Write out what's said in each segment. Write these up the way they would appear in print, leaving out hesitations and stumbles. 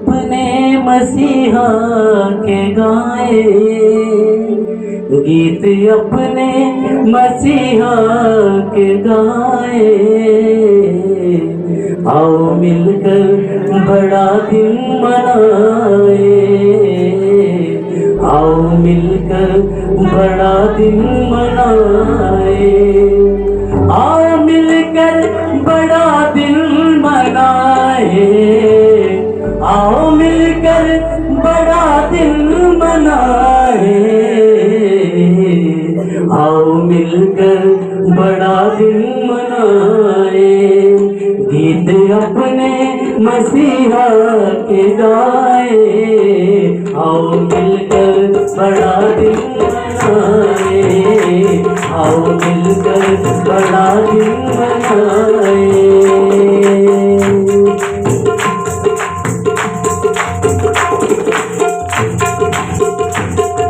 अपने मसीहा के गाए, गीत अपने मसीहा के गाए। आओ मिलकर बड़ा दिन मनाए, आओ मिलकर बड़ा दिन मनाए। आओ मिलकर बड़ा दिन मनाए, आओ मिलकर बड़ा दिन मनाए। आओ मिलकर बड़ा दिन मनाए, गीत अपने मसीहा के गाए। आओ मिलकर बड़ा दिन मनाए, आओ मिलकर बड़ा दिन मनाए।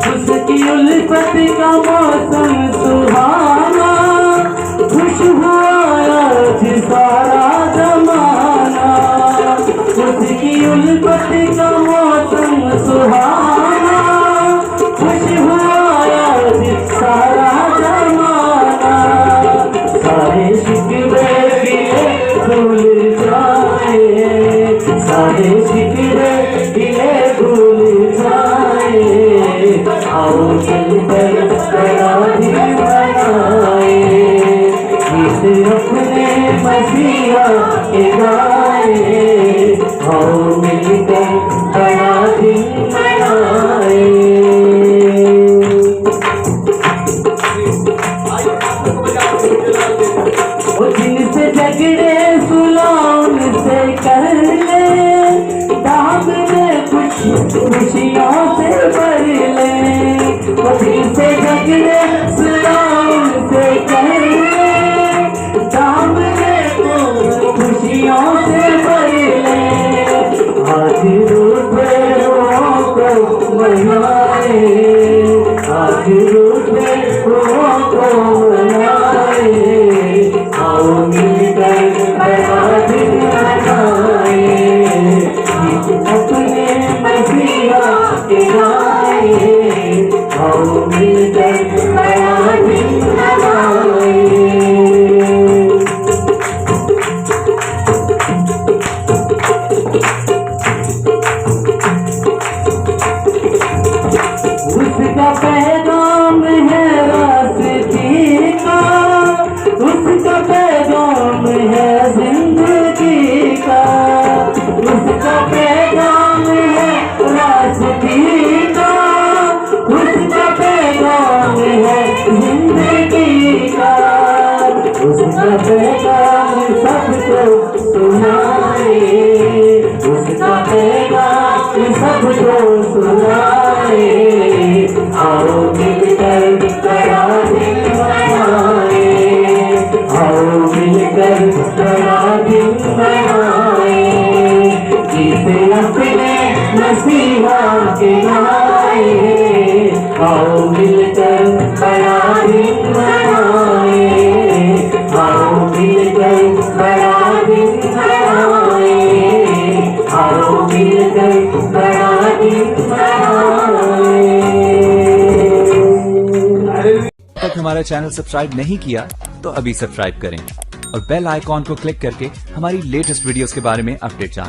उसकी उल्फत का मौसम सुहाना, खुश हुआ आज सारा जमाना। उसकी उल्फत का मौसम सुहाना, खुश हुआ आज सारा जमाना। सारे शिकवे गिले भूल जाए, सारे शिकवे गिले भूल जाए। आओ मिलकर बड़ा दिन मनाए, गीत अपने मसीहा के गाए। आओ मिलकर बड़ा दिन मनाए। जिनसे झगड़े सुलह उनसे कर ले, दाम में कुछ खुशियों से भर ले। जिनसे झगड़े सुलह उनसे कर ले, दाम में कुछ खुशियों से भर ले। आज रूठे रों को मनाए, आज रूठे रों को मनाए। आओ मिलकर बड़ा दिन मनाए, गीत अपने मसीहा के गाए। आओ मिलकर बड़ा दिन मनाए। उसका पैगाम है रास्ते का, उसका पैगाम है जिंदगी का। उसका पैगाम है रास्ते का, उसका पैगाम है जिंदगी का। उसका पैगाम सबको सुनाए, उसका पैगाम सबको सुनाए। आओ मिलकर बड़ा दिन मनाए, आओ मिलकर बड़ा दिन मनाए। गीत अपने मसीहा के गाए। आओ मिलकर बड़ा दिन मनाए, आओ मिलकर बड़ा दिन मनाए। आओ मिलकर बड़ा दिन मनाए। तक हमारा चैनल सब्सक्राइब नहीं किया तो अभी सब्सक्राइब करें और बेल आइकॉन को क्लिक करके हमारी लेटेस्ट वीडियोस के बारे में अपडेट जानें।